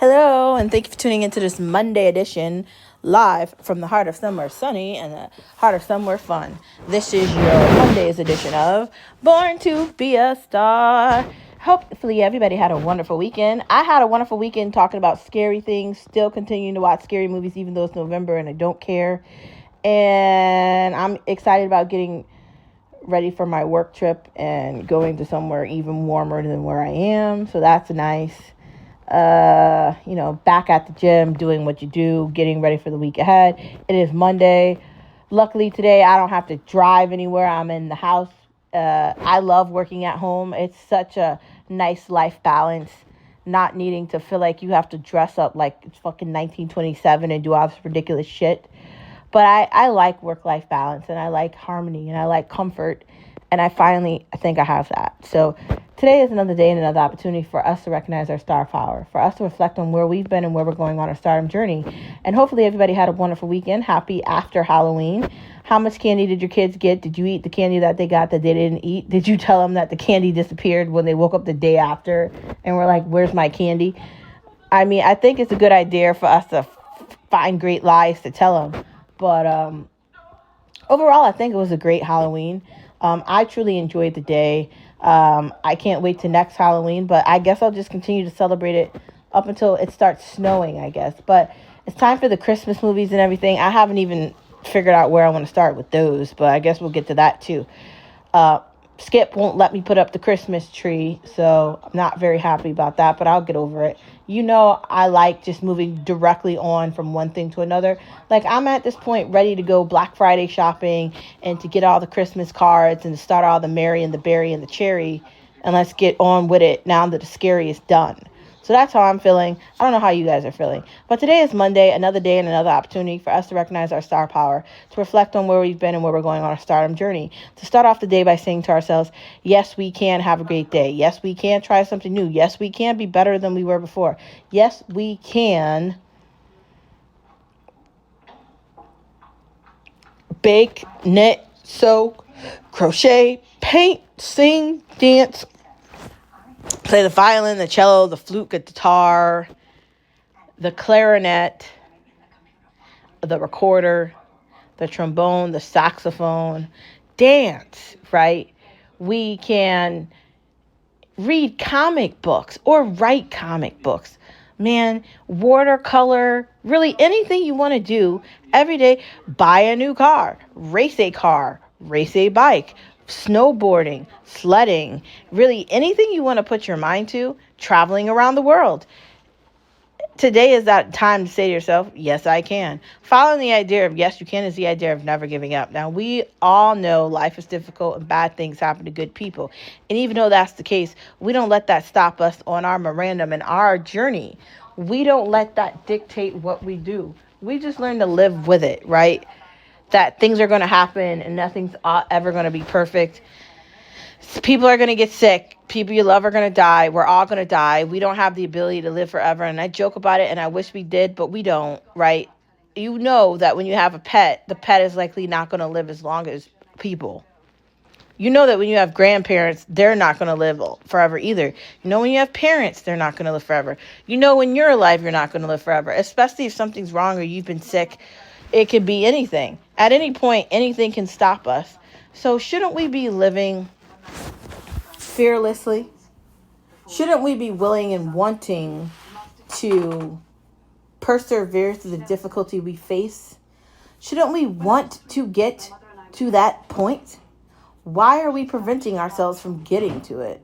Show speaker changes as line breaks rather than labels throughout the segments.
Hello, and thank you for tuning into this Monday edition live from the heart of somewhere sunny and the heart of somewhere fun. This is your Monday's edition of Born to Be a Star. Hopefully, everybody had a wonderful weekend. I had a wonderful weekend talking about scary things, still continuing to watch scary movies, even though it's November and I don't care. And I'm excited about getting ready for my work trip and going to somewhere even warmer than where I am. So that's nice. Back at the gym, doing what you do, getting ready for the week ahead. It is Monday. Luckily today, I don't have to drive anywhere. I'm in the house. I love working at home. It's such a nice life balance, not needing to feel like you have to dress up like it's fucking 1927 and do all this ridiculous shit. But I like work-life balance, and I like harmony, and I like comfort, and I think I have that. So today is another day and another opportunity for us to recognize our star power, for us to reflect on where we've been and where we're going on our stardom journey. And hopefully everybody had a wonderful weekend. Happy after Halloween. How much candy did your kids get? Did you eat the candy that they got that they didn't eat? Did you tell them that the candy disappeared when they woke up the day after and were like, where's my candy? I mean, I think it's a good idea for us to find great lies to tell them. But overall, I think it was a great Halloween. I truly enjoyed the day. I can't wait to next Halloween, but I guess I'll just continue to celebrate it up until it starts snowing, I guess. But it's time for the Christmas movies and everything. I haven't even figured out where I want to start with those, but I guess we'll get to that too. Uh, Skip won't let me put up the Christmas tree, so I'm not very happy about that, but I'll get over it. I like just moving directly on from one thing to another. Like, I'm at this point ready to go Black Friday shopping and to get all the Christmas cards and to start all the Mary and the Berry and the Cherry, and let's get on with it now that the scary is done. So that's how I'm feeling. I don't know how you guys are feeling. But today is Monday, another day and another opportunity for us to recognize our star power, to reflect on where we've been and where we're going on our stardom journey. To start off the day by saying to ourselves, yes, we can have a great day. Yes, we can try something new. Yes, we can be better than we were before. Yes, we can bake, knit, sew, crochet, paint, sing, dance, play the violin, the cello, the flute, the guitar, the clarinet, the recorder, the trombone, the saxophone, dance, right? We can read comic books or write comic books. Man, watercolor, really anything you want to do every day. Buy a new car, race a bike, snowboarding, sledding, really anything you want to put your mind to, traveling around the world. Today is that time to say to yourself, yes, I can. Following the idea of yes, you can is the idea of never giving up. Now, we all know life is difficult and bad things happen to good people. And even though that's the case, we don't let that stop us on our memorandum and our journey. We don't let that dictate what we do. We just learn to live with it, right? That things are going to happen and nothing's ever going to be perfect. People are going to get sick. People you love are going to die. We're all going to die. We don't have the ability to live forever. And I joke about it and I wish we did, but we don't, right? You know that when you have a pet, the pet is likely not going to live as long as people. You know that when you have grandparents, they're not going to live forever either. You know when you have parents, they're not going to live forever. You know when you're alive, you're not going to live forever, especially if something's wrong or you've been sick. It could be anything. At any point, anything can stop us. So shouldn't we be living fearlessly? Shouldn't we be willing and wanting to persevere through the difficulty we face? Shouldn't we want to get to that point? Why are we preventing ourselves from getting to it?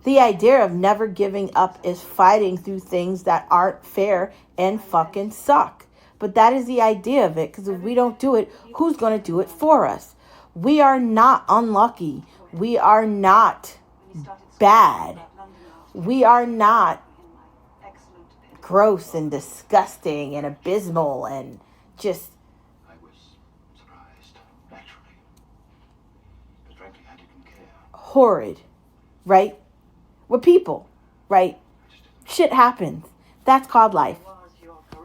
The idea of never giving up is fighting through things that aren't fair and fucking suck. But that is the idea of it, because if we don't do it, who's going to do it for us? We are not unlucky. We are not bad. We are not gross and disgusting and abysmal and just horrid, right? We're people, right? Shit happens. That's called life.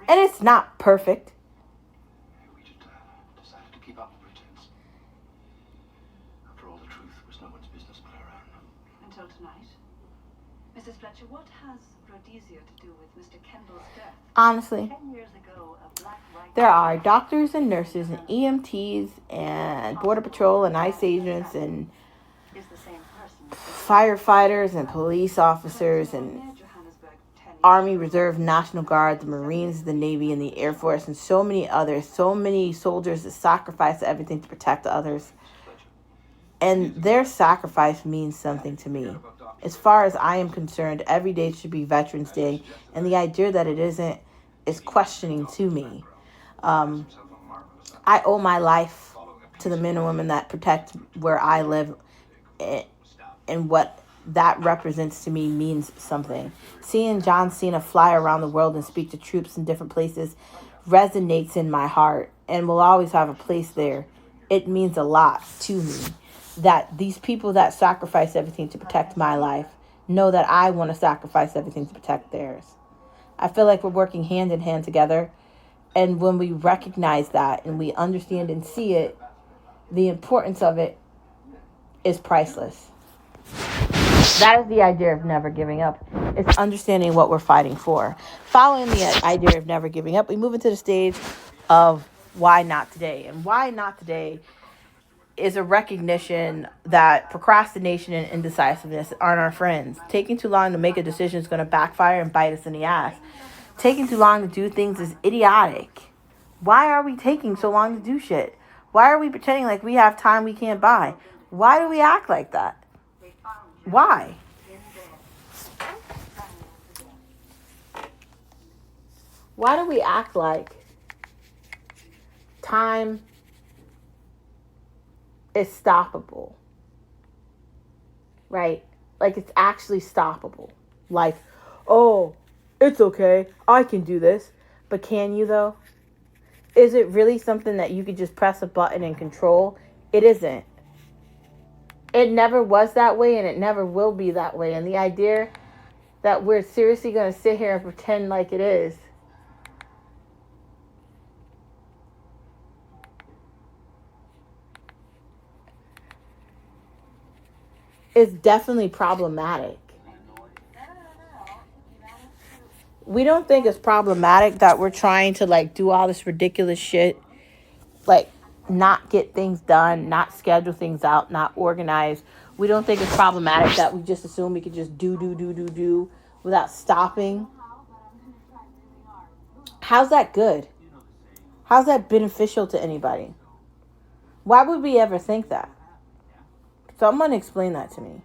And it's not perfect.
We decided to keep up the pretense. After all, the truth was no one's business but our own.
Until tonight. Mrs. Fletcher, what has rhodesia to do with Mr.
Honestly. There are doctors and nurses and EMTs and Border Patrol and ICE agents and firefighters and police officers and Army Reserve, National Guard, the Marines, the Navy, and the Air Force, and so many others. So many soldiers that sacrifice everything to protect others. And their sacrifice means something to me. As far as I am concerned, every day should be Veterans Day. And the idea that it isn't is questioning to me. I owe my life to the men and women that protect where I live, and what that represents to me means something. Seeing John Cena fly around the world and speak to troops in different places resonates in my heart and will always have a place there. It means a lot to me that these people that sacrifice everything to protect my life know that I want to sacrifice everything to protect theirs. I feel like we're working hand in hand together. And when we recognize that and we understand and see it, the importance of it is priceless. That is the idea of never giving up. It's understanding what we're fighting for. Following the idea of never giving up, we move into the stage of why not today. And why not today is a recognition that procrastination and indecisiveness aren't our friends. Taking too long to make a decision is going to backfire and bite us in the ass. Taking too long to do things is idiotic. Why are we taking so long to do shit? Why are we pretending like we have time we can't buy? Why do we act like that? Why? Why do we act like time is stoppable? Right? Like it's actually stoppable. Like, oh, it's okay. I can do this. But can you though? Is it really something that you could just press a button and control? It isn't. It never was that way and it never will be that way. And the idea that we're seriously going to sit here and pretend like it is definitely problematic. We don't think it's problematic that we're trying to like do all this ridiculous shit, like not get things done, not schedule things out, not organize. We don't think it's problematic that we just assume we could just do without stopping. How's that good? How's that beneficial to anybody? Why would we ever think that? Someone explain that to me.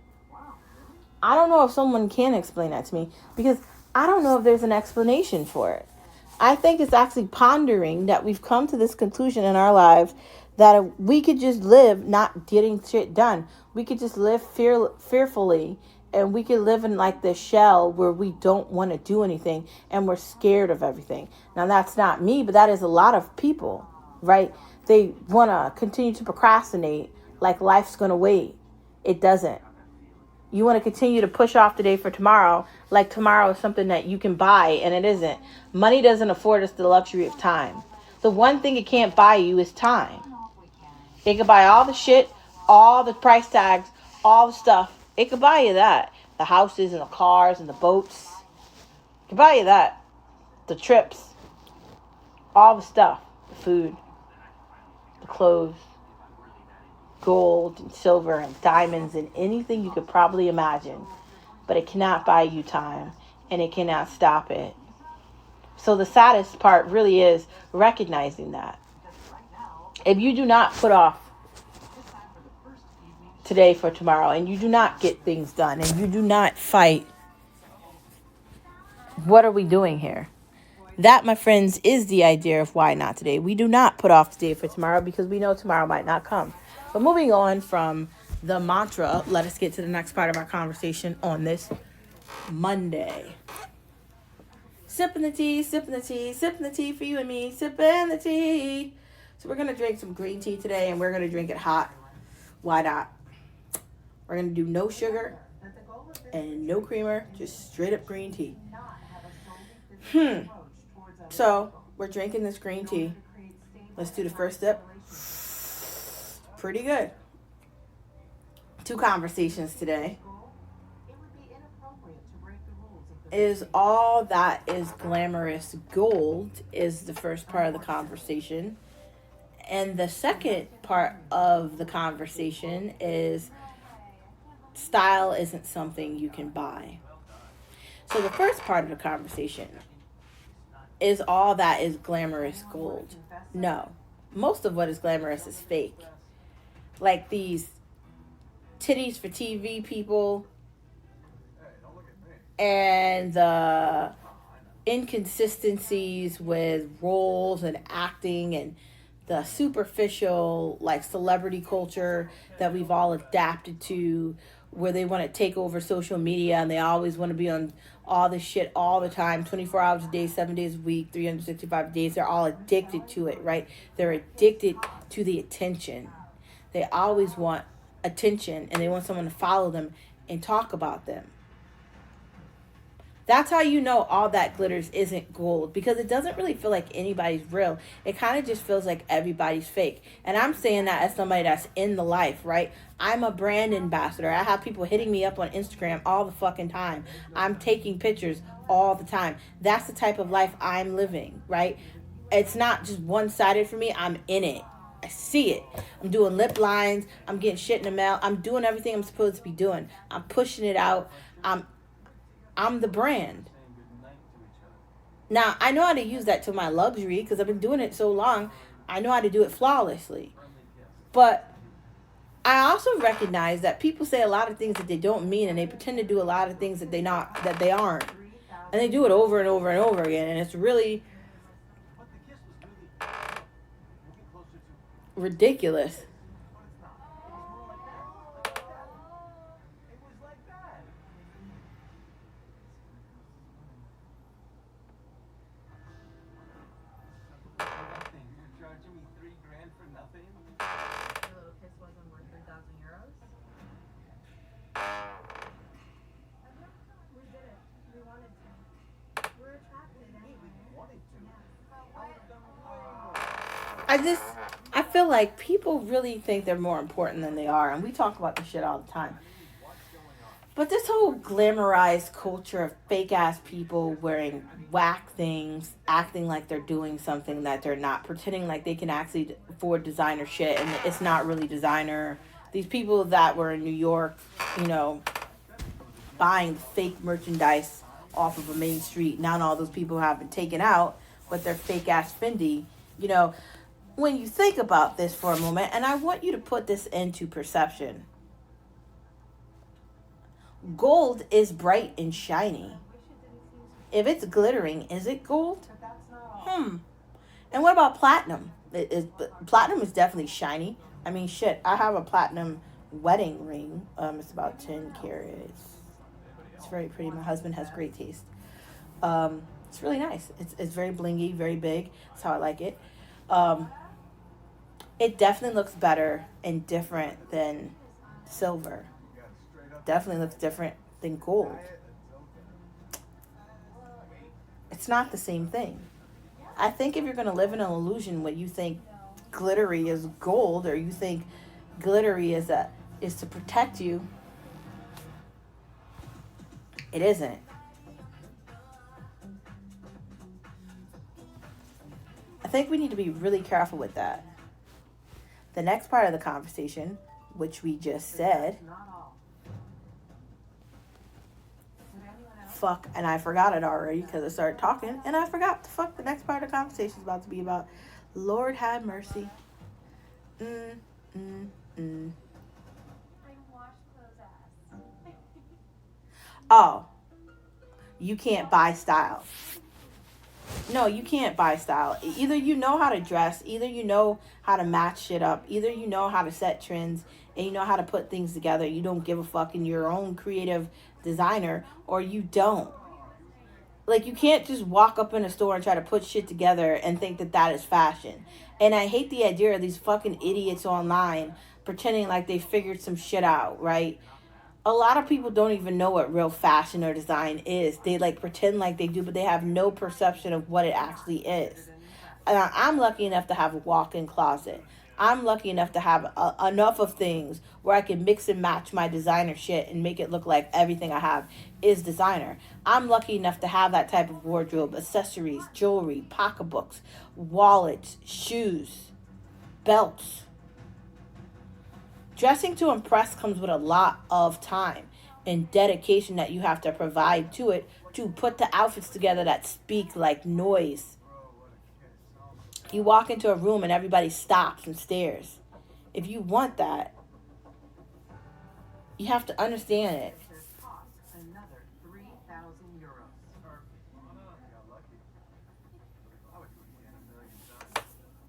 I don't know if someone can explain that to me because I don't know if there's an explanation for it. I think it's actually pondering that we've come to this conclusion in our lives that we could just live not getting shit done. We could just live fearfully, and we could live in like this shell where we don't want to do anything and we're scared of everything. Now that's not me, but that is a lot of people, right? They want to continue to procrastinate like life's going to wait. It doesn't. You want to continue to push off the day for tomorrow like tomorrow is something that you can buy, and it isn't. Money doesn't afford us the luxury of time. The one thing it can't buy you is time. It can buy all the shit, all the price tags, all the stuff. It can buy you that. The houses and the cars and the boats. It can buy you that. The trips. All the stuff. The food. The clothes. Gold and silver and diamonds and anything you could probably imagine. But it cannot buy you time, and it cannot stop it. So the saddest part really is recognizing that. If you do not put off today for tomorrow, and you do not get things done, and you do not fight, what are we doing here? That, my friends, is the idea of why not today. We do not put off today for tomorrow because we know tomorrow might not come. But moving on from the mantra, let us get to the next part of our conversation on this Monday. Sipping the tea, sipping the tea, sipping the tea for you and me, sipping the tea. So we're going to drink some green tea today, and we're going to drink it hot. Why not? We're going to do no sugar and no creamer, just straight up green tea. So we're drinking this green tea. Let's do the first sip. Pretty good. 2 conversations today. Is all that is glamorous gold is the first part of the conversation. And the second part of the conversation is style isn't something you can buy. So the first part of the conversation is all that is glamorous gold. No. Most of what is glamorous is fake. Like these titties for TV people and the inconsistencies with roles and acting and the superficial like celebrity culture that we've all adapted to, where they want to take over social media and they always want to be on all this shit all the time, 24 hours a day, 7 days a week, 365 days. They're all addicted to it, right? They're addicted to the attention. They always want attention and they want someone to follow them and talk about them. That's how you know all that glitters isn't gold, because it doesn't really feel like anybody's real. It kind of just feels like everybody's fake. And I'm saying that as somebody that's in the life, right? I'm a brand ambassador. I have people hitting me up on Instagram all the fucking time. I'm taking pictures all the time. That's the type of life I'm living, right? It's not just one-sided for me. I'm in it. I see it. I'm doing lip lines. I'm getting shit in the mail. I'm doing everything I'm supposed to be doing. I'm pushing it out. I'm the brand. Now, I know how to use that to my luxury because I've been doing it so long. I know how to do it flawlessly. But I also recognize that people say a lot of things that they don't mean, and they pretend to do a lot of things that they aren't. And they do it over and over and over again, and it's really ridiculous. I feel like people really think they're more important than they are, and we talk about this shit all the time. But this whole glamorized culture of fake ass people wearing whack things, acting like they're doing something that they're not, pretending like they can actually afford designer shit and it's not really designer. These people that were in New York, you know, buying fake merchandise off of a main street, now all those people have been taken out with their fake ass Fendi, you know. When you think about this for a moment, and I want you to put this into perception. Gold is bright and shiny. If it's glittering, is it gold? And what about platinum? Platinum is definitely shiny. I mean, shit, I have a platinum wedding ring. It's about 10 carats. It's very pretty. My husband has great taste. It's really nice. It's very blingy, very big. That's how I like it. It definitely looks better and different than silver. Definitely looks different than gold. It's not the same thing. I think if you're going to live in an illusion where you think glittery is gold, or you think glittery is to protect you, it isn't. I think we need to be really careful with that. The next part of the conversation, which we just said, fuck, and I forgot it already because I started talking, and I forgot the fuck the next part of the conversation is about to be about. Lord have mercy. Oh, you can't buy style. No, you can't buy style. Either you know how to dress, either you know how to match shit up, either you know how to set trends, and you know how to put things together. You don't give a fuck and you're your own creative designer, or you don't. Like, you can't just walk up in a store and try to put shit together and think that that is fashion. And I hate the idea of these fucking idiots online pretending like they figured some shit out, right? A lot of people don't even know what real fashion or design is. They like pretend like they do, but they have no perception of what it actually is. I'm lucky enough to have a walk-in closet. I'm lucky enough to have enough of things where I can mix and match my designer shit and make it look like everything I have is designer. I'm lucky enough to have that type of wardrobe, accessories, jewelry, pocketbooks, wallets, shoes, belts. Dressing to impress comes with a lot of time and dedication that you have to provide to it to put the outfits together that speak like noise. You walk into a room and everybody stops and stares. If you want that, you have to understand it.
Another 3,000 euros.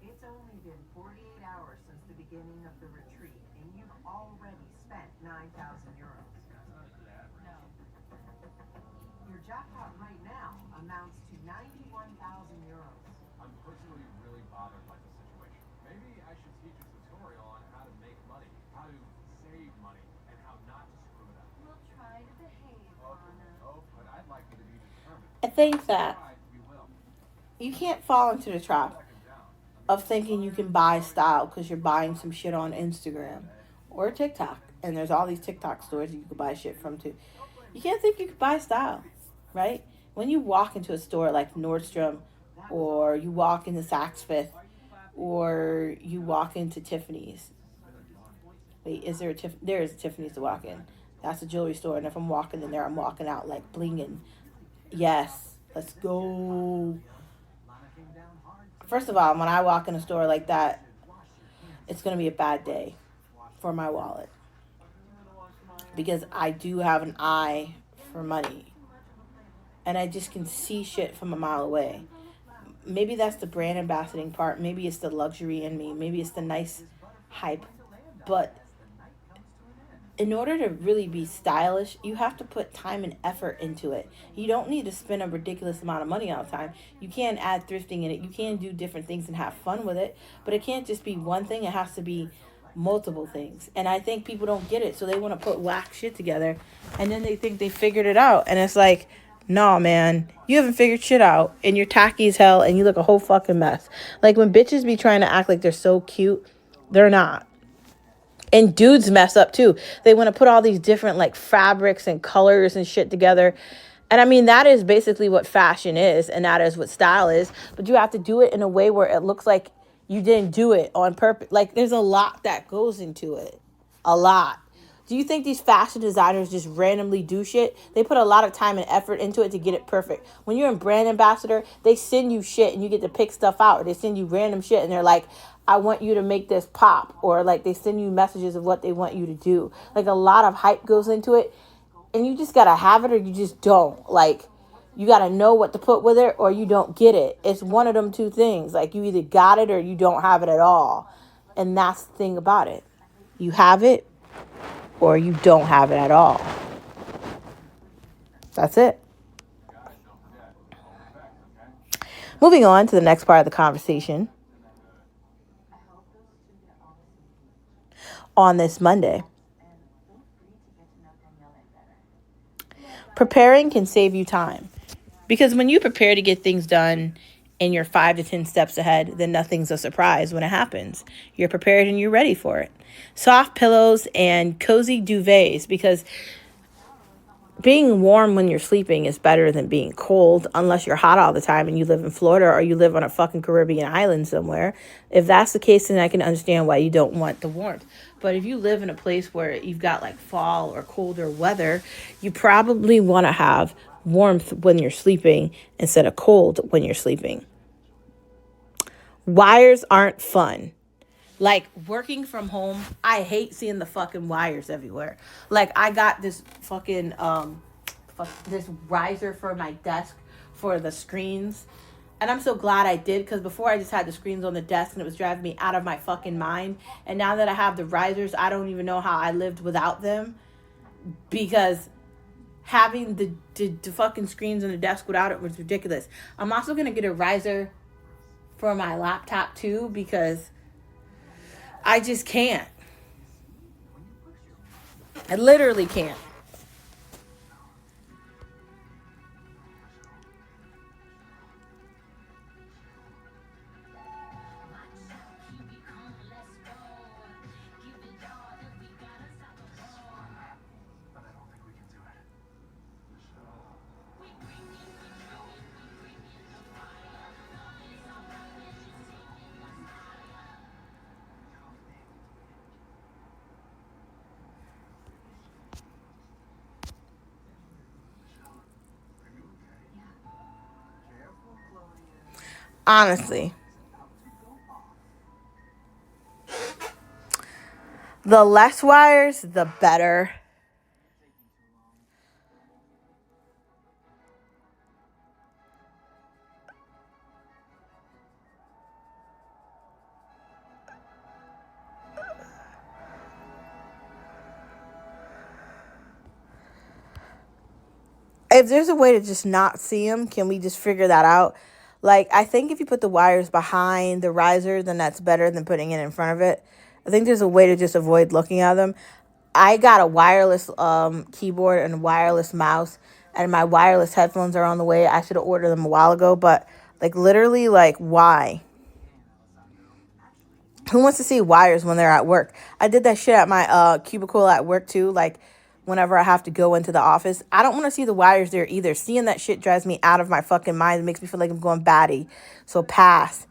It's only been 48 hours since the beginning of the retreat, and you've already spent 9,000 euros. No. Your jackpot right now amounts to 91,000 euros.
I'm personally really bothered by the situation. Maybe I should teach a tutorial on how to make money, how to save money, and how not to screw it up.
We'll try to behave, Anna.
Oh, but I'd like you to be determined.
I think that
Try, you will.
you can't fall into the trap of thinking you can buy style because you're buying some shit on Instagram or TikTok. And there's all these TikTok stores you can buy shit from too. You can't think you can buy style, right? When you walk into a store like Nordstrom, or you walk into Saks Fifth, or you walk into Tiffany's. Wait, is there a there is a Tiffany's to walk in. That's a jewelry store, and if I'm walking in there, I'm walking out like blinging. Yes, let's go. First of all, when I walk in a store like that, it's going to be a bad day for my wallet. Because I do have an eye for money. And I just can see shit from a mile away. Maybe that's the brand ambassadoring part. Maybe it's the luxury in me. Maybe it's the nice hype. But in order to really be stylish, you have to put time and effort into it. You don't need to spend a ridiculous amount of money all the time. You can add thrifting in it. You can do different things and have fun with it. But it can't just be one thing. It has to be multiple things. And I think people don't get it. So they want to put whack shit together. And then they think they figured it out. And it's like, no, man, you haven't figured shit out. And you're tacky as hell. And you look a whole fucking mess. Like when bitches be trying to act like they're so cute, they're not. And dudes mess up too. They want to put all these different like fabrics and colors and shit together. And I mean, that is basically what fashion is. And that is what style is. But you have to do it in a way where it looks like you didn't do it on purpose. Like there's a lot that goes into it. A lot. Do you think these fashion designers just randomly do shit? They put a lot of time and effort into it to get it perfect. When you're a brand ambassador, they send you shit and you get to pick stuff out. Or they send you random shit and they're like, I want you to make this pop. Or like they send you messages of what they want you to do. Like a lot of hype goes into it. And you just got to have it or you just don't. Like you got to know what to put with it or you don't get it. It's one of them two things. Like you either got it or you don't have it at all. And that's the thing about it. You have it or you don't have it at all. That's it. Moving on to the next part of the conversation. On this Monday, preparing can save you time. Because when you prepare to get things done and you're 5 to 10 steps ahead, then nothing's a surprise when it happens. You're prepared and you're ready for it. Soft pillows and cozy duvets, because being warm when you're sleeping is better than being cold, unless you're hot all the time and you live in Florida or you live on a fucking Caribbean island somewhere. If that's the case, then I can understand why you don't want the warmth. But if you live in a place where you've got like fall or colder weather, you probably want to have warmth when you're sleeping instead of cold when you're sleeping. Wires aren't fun. Like working from home, I hate seeing the fucking wires everywhere. Like I got this fucking this riser for my desk for the screens. And I'm so glad I did, because before I just had the screens on the desk and it was driving me out of my fucking mind. And now that I have the risers, I don't even know how I lived without them, because having the fucking screens on the desk without it was ridiculous. I'm also going to get a riser for my laptop too, because I just can't. I literally can't. Honestly. The less wires, the better. If there's a way to just not see them, can we just figure that out? Like, I think if you put the wires behind the riser, then that's better than putting it in front of it. I think there's a way to just avoid looking at them. I got a wireless keyboard and a wireless mouse, and my wireless headphones are on the way. I should have ordered them a while ago, but like literally, like why? Who wants to see wires when they're at work? I did that shit at my cubicle at work too. Like whenever I have to go into the office, I don't want to see the wires there either. Seeing that shit drives me out of my fucking mind. It makes me feel like I'm going batty. So pass.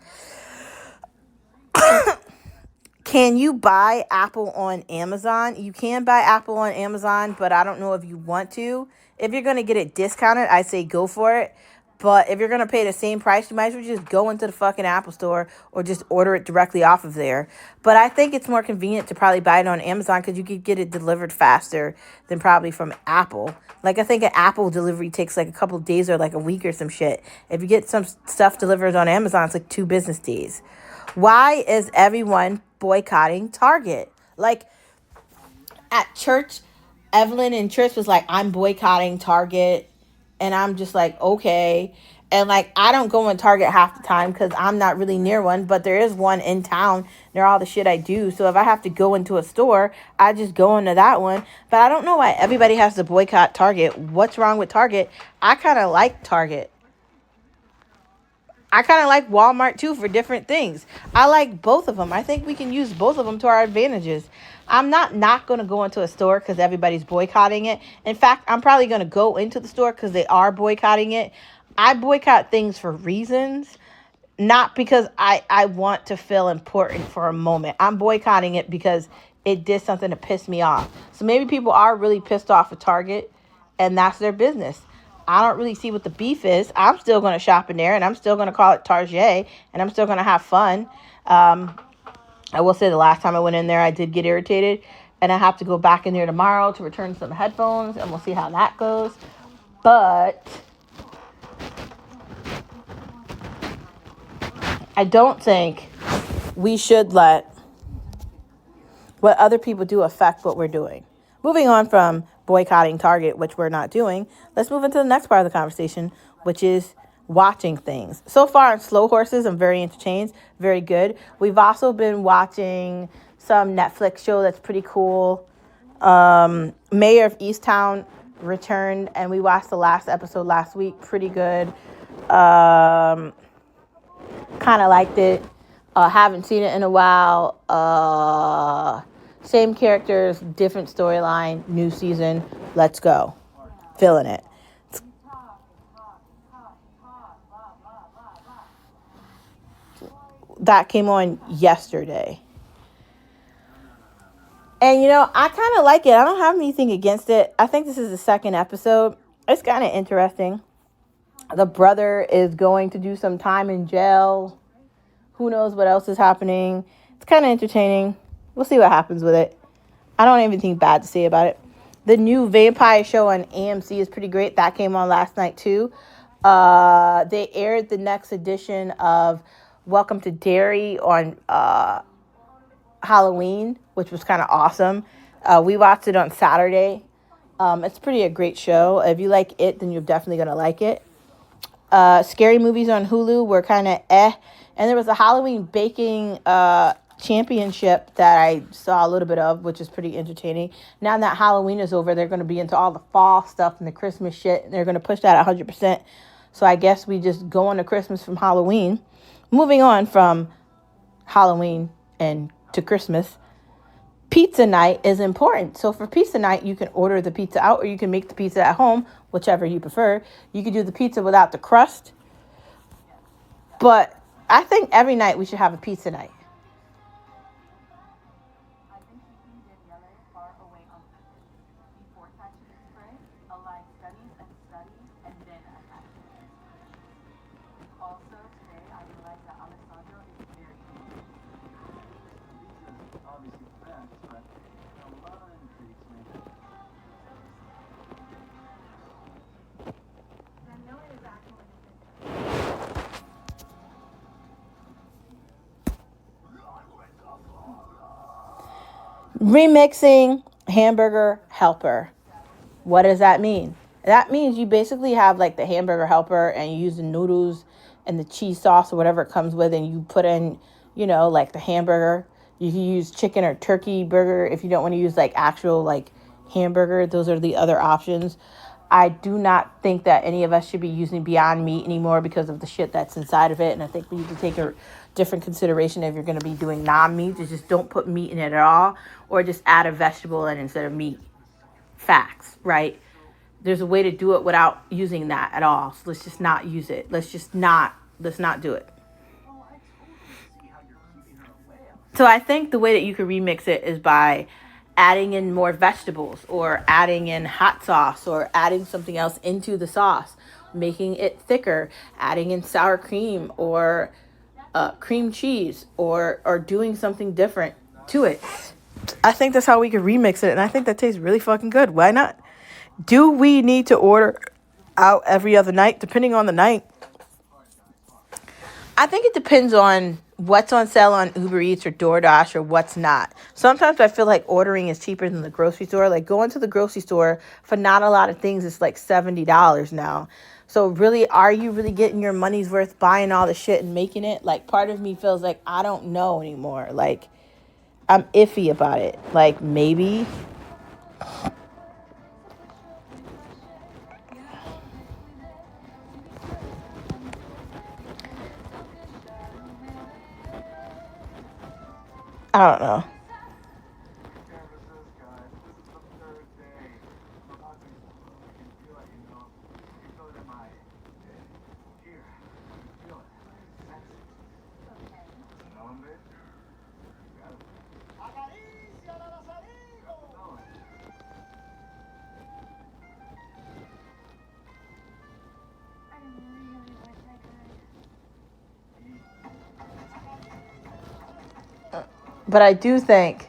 Can you buy Apple on Amazon? You can buy Apple on Amazon, but I don't know if you want to. If you're going to get it discounted, I say go for it. But if you're going to pay the same price, you might as well just go into the fucking Apple store or just order it directly off of there. But I think it's more convenient to probably buy it on Amazon because you could get it delivered faster than probably from Apple. Like, I think an Apple delivery takes like a couple of days or like a week or some shit. If you get some stuff delivered on Amazon, it's like 2 business days. Why is everyone boycotting Target? Like, at church, Evelyn and Trish was like, I'm boycotting Target. And I'm just like, okay. And like, I don't go in Target half the time because I'm not really near one, but there is one in town near all the shit I do. So if I have to go into a store, I just go into that one. But I don't know why everybody has to boycott Target. What's wrong with Target? I kind of like Target. I kind of like Walmart too for different things. I like both of them. I think we can use both of them to our advantages. I'm not going to go into a store because everybody's boycotting it. In fact, I'm probably going to go into the store because they are boycotting it. I boycott things for reasons, not because I want to feel important for a moment. I'm boycotting it because it did something to piss me off. So maybe people are really pissed off at Target and that's their business. I don't really see what the beef is. I'm still going to shop in there and I'm still going to call it Target and I'm still going to have fun. I will say the last time I went in there, I did get irritated and I have to go back in there tomorrow to return some headphones and we'll see how that goes. But I don't think we should let what other people do affect what we're doing. Moving on from boycotting Target, which we're not doing, let's move into the next part of the conversation, which is watching things. So far in Slow Horses, I'm very entertained, very good. We've also been watching some Netflix show that's pretty cool. Mayor of Easttown returned, and we watched the last episode last week. Pretty good. Kind of liked it. Haven't seen it in a while. Same characters, different storyline, new season. Let's go. Feeling it. That came on yesterday. And, you know, I kind of like it. I don't have anything against it. I think this is the second episode. It's kind of interesting. The brother is going to do some time in jail. Who knows what else is happening. It's kind of entertaining. We'll see what happens with it. I don't have anything bad to say about it. The new vampire show on AMC is pretty great. That came on last night too. They aired the next edition of Welcome to Derry on Halloween, which was kind of awesome. We watched it on Saturday. It's pretty a great show. If you like it, then you're definitely going to like it. Scary movies on Hulu were kind of eh. And there was a Halloween baking championship that I saw a little bit of, which is pretty entertaining. Now that Halloween is over, they're going to be into all the fall stuff and the Christmas shit. And they're going to push that 100%. So I guess we just go on to Christmas from Halloween. Moving on from Halloween and to Christmas. Pizza night is important. So for pizza night, you can order the pizza out or you can make the pizza at home, whichever you prefer. You can do the pizza without the crust. But I think every night we should have a pizza night. Remixing hamburger helper. What does that mean? That means you basically have like the hamburger helper and you use the noodles and the cheese sauce or whatever it comes with, and you put in, like the hamburger. You can use chicken or turkey burger if you don't want to use like actual like hamburger. Those are the other options. I do not think that any of us should be using Beyond Meat anymore because of the shit that's inside of it. And I think we need to take a different consideration if you're going to be doing non-meat. Just don't put meat in it at all, or just add a vegetable in instead of meat. Facts, right? There's a way to do it without using that at all. So let's just not use it. Let's not do it. So I think the way that you can remix it is by adding in more vegetables or adding in hot sauce or adding something else into the sauce, making it thicker, adding in sour cream or cream cheese or doing something different to it. I think that's how we can remix it, and I think that tastes really fucking good. Why not? Do we need to order out every other night? Depending on the night. I think it depends on what's on sale on Uber Eats or DoorDash or what's not. Sometimes I feel like ordering is cheaper than the grocery store. Like going to the grocery store for not a lot of things is like $70 now. So really, are you really getting your money's worth buying all the shit and making it? Like part of me feels like I don't know anymore. Like I'm iffy about it. Like maybe. I don't know. But I do think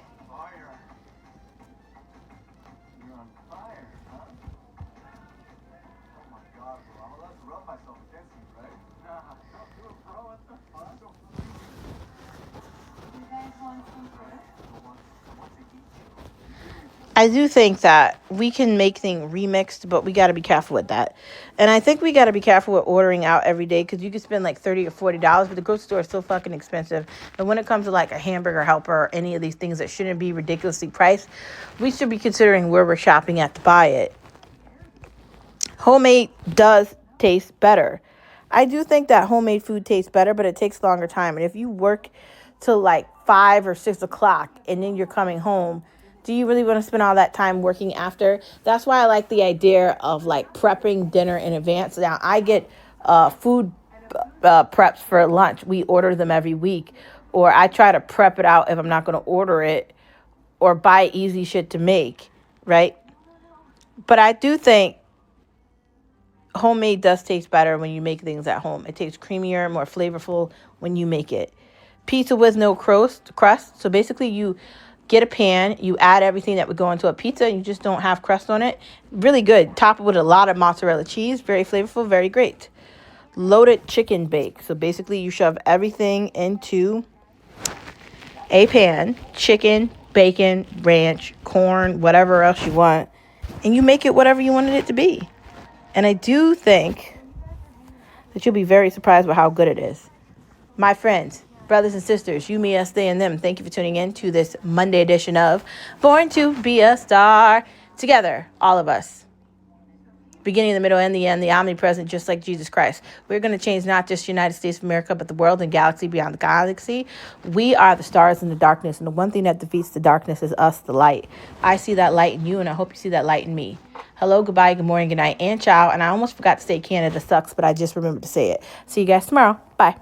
that we can make things remixed, but we got to be careful with that. And I think we got to be careful with ordering out every day because you can spend like $30 or $40, but the grocery store is still fucking expensive. And when it comes to like a hamburger helper or any of these things that shouldn't be ridiculously priced, we should be considering where we're shopping at to buy it. Homemade does taste better. I do think that homemade food tastes better, but it takes longer time. And if you work till like 5 or 6 o'clock and then you're coming home, do you really want to spend all that time working after? That's why I like the idea of like prepping dinner in advance. Now I get food preps for lunch. We order them every week, or I try to prep it out if I'm not going to order it, or buy easy shit to make, right? But I do think homemade does taste better when you make things at home. It tastes creamier, more flavorful when you make it. Pizza with no crust. So basically you get a pan, you add everything that would go into a pizza, and you just don't have crust on it. Really good. Top it with a lot of mozzarella cheese. Very flavorful, very great. Loaded chicken bake. So basically you shove everything into a pan. Chicken, bacon, ranch, corn, whatever else you want. And you make it whatever you wanted it to be. And I do think that you'll be very surprised with how good it is. My friends, brothers and sisters, you, me, us, they, and them, thank you for tuning in to this Monday edition of Born to Be a Star. Together, all of us. Beginning, the middle, and the end, the omnipresent, just like Jesus Christ. We're going to change not just the United States of America, but the world and galaxy beyond the galaxy. We are the stars in the darkness, and the one thing that defeats the darkness is us, the light. I see that light in you, and I hope you see that light in me. Hello, goodbye, good morning, good night, and ciao. And I almost forgot to say Canada sucks, but I just remembered to say it. See you guys tomorrow. Bye.